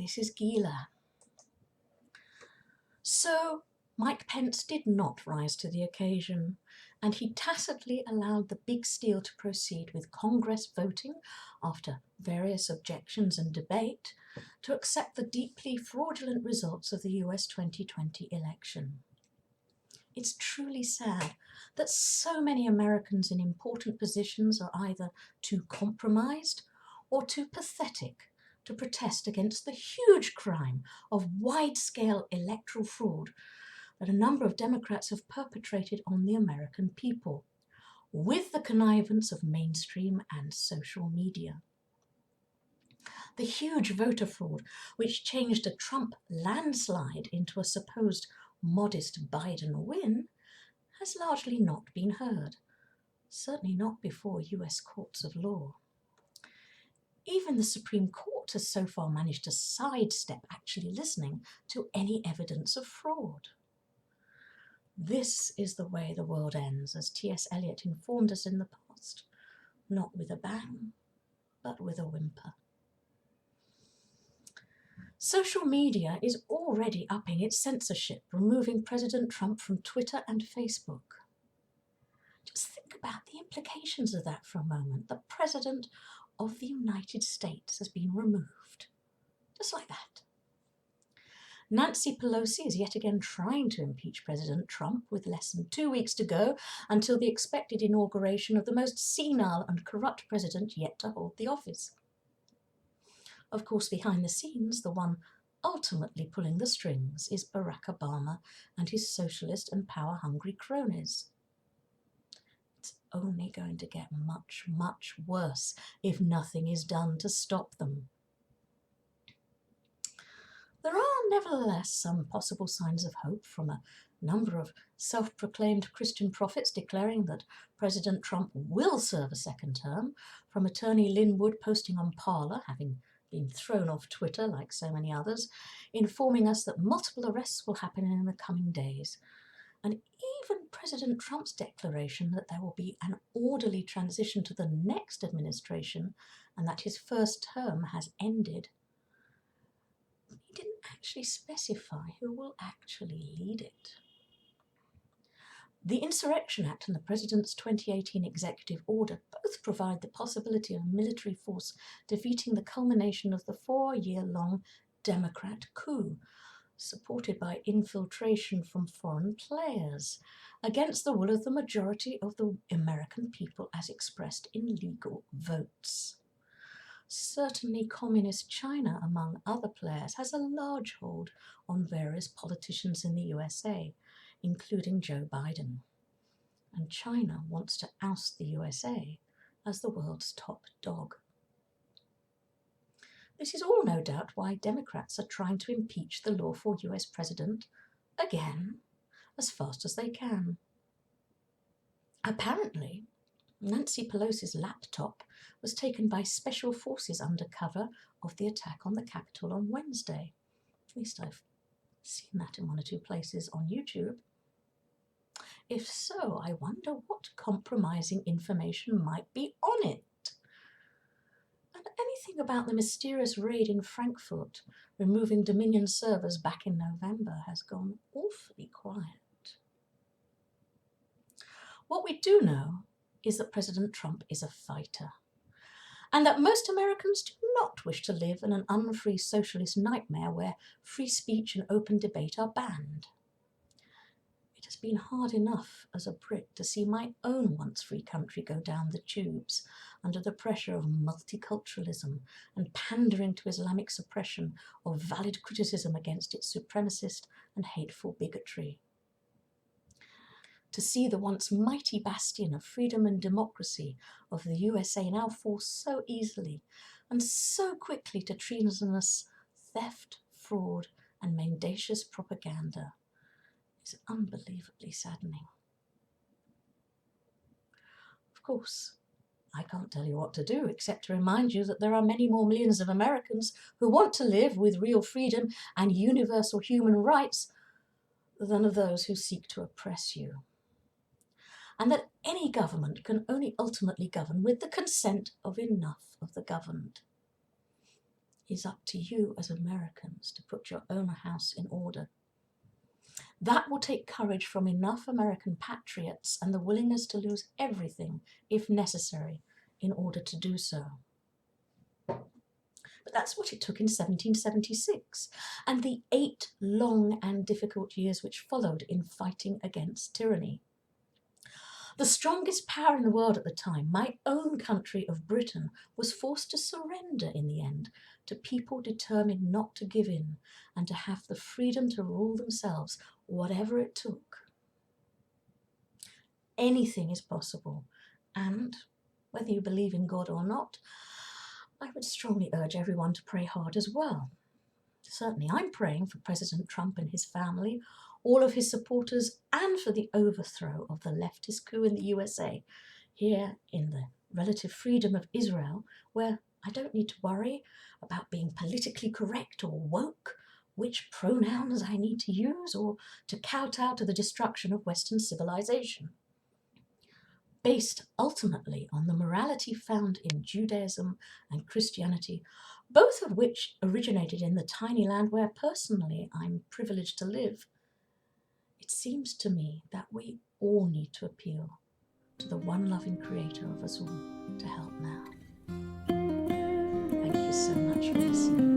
this is GILA. So Mike Pence did not rise to the occasion, and he tacitly allowed the big steal to proceed with Congress voting, after various objections and debate, to accept the deeply fraudulent results of the US 2020 election. It's truly sad that so many Americans in important positions are either too compromised or too pathetic to protest against the huge crime of wide-scale electoral fraud that a number of Democrats have perpetrated on the American people, with the connivance of mainstream and social media. The huge voter fraud, which changed a Trump landslide into a supposed modest Biden win, has largely not been heard, certainly not before US courts of law. Even the Supreme Court has so far managed to sidestep actually listening to any evidence of fraud. This is the way the world ends, as T.S. Eliot informed us in the past, not with a bang, but with a whimper. Social media is already upping its censorship, removing President Trump from Twitter and Facebook. Just think about the implications of that for a moment. The President of the United States has been removed, just like that. Nancy Pelosi is yet again trying to impeach President Trump, with less than 2 weeks to go until the expected inauguration of the most senile and corrupt president yet to hold the office. Of course, behind the scenes, the one ultimately pulling the strings is Barack Obama and his socialist and power-hungry cronies. It's only going to get much, much worse if nothing is done to stop them. There are nevertheless some possible signs of hope, from a number of self-proclaimed Christian prophets declaring that President Trump will serve a second term, from attorney Lin Wood posting on Parler, having been thrown off Twitter like so many others, informing us that multiple arrests will happen in the coming days, and even President Trump's declaration that there will be an orderly transition to the next administration and that his first term has ended. He didn't actually specify who will actually lead it. The Insurrection Act and the President's 2018 executive order both provide the possibility of military force defeating the culmination of the 4-year-long Democrat coup, supported by infiltration from foreign players, against the will of the majority of the American people as expressed in legal votes. Certainly Communist China, among other players, has a large hold on various politicians in the USA, including Joe Biden. And China wants to oust the USA as the world's top dog. This is all no doubt why Democrats are trying to impeach the lawful US president again as fast as they can. Apparently, Nancy Pelosi's laptop was taken by special forces under cover of the attack on the Capitol on Wednesday. At least I've seen that in one or two places on YouTube. If so, I wonder what compromising information might be on it. And anything about the mysterious raid in Frankfurt, removing Dominion servers back in November, has gone awfully quiet. What we do know is that President Trump is a fighter, and that most Americans do not wish to live in an unfree socialist nightmare where free speech and open debate are banned. It has been hard enough as a Brit to see my own once free country go down the tubes under the pressure of multiculturalism and pandering to Islamic suppression or valid criticism against its supremacist and hateful bigotry. To see the once mighty bastion of freedom and democracy of the USA now fall so easily and so quickly to treasonous theft, fraud, and mendacious propaganda is unbelievably saddening. Of course, I can't tell you what to do except to remind you that there are many more millions of Americans who want to live with real freedom and universal human rights than of those who seek to oppress you. And that any government can only ultimately govern with the consent of enough of the governed. is up to you as Americans to put your own house in order. That will take courage from enough American patriots and the willingness to lose everything, if necessary, in order to do so. But that's what it took in 1776, and the 8 long and difficult years which followed in fighting against tyranny. The strongest power in the world at the time, my own country of Britain, was forced to surrender in the end to people determined not to give in and to have the freedom to rule themselves, whatever it took. Anything is possible, and whether you believe in God or not, I would strongly urge everyone to pray hard as well. Certainly, I'm praying for President Trump and his family, all of his supporters, and for the overthrow of the leftist coup in the USA, here in the relative freedom of Israel, where I don't need to worry about being politically correct or woke, which pronouns I need to use, or to kowtow to the destruction of Western civilization. Based ultimately on the morality found in Judaism and Christianity, both of which originated in the tiny land where personally I'm privileged to live, it seems to me that we all need to appeal to the one loving Creator of us all to help now. Thank you so much for listening.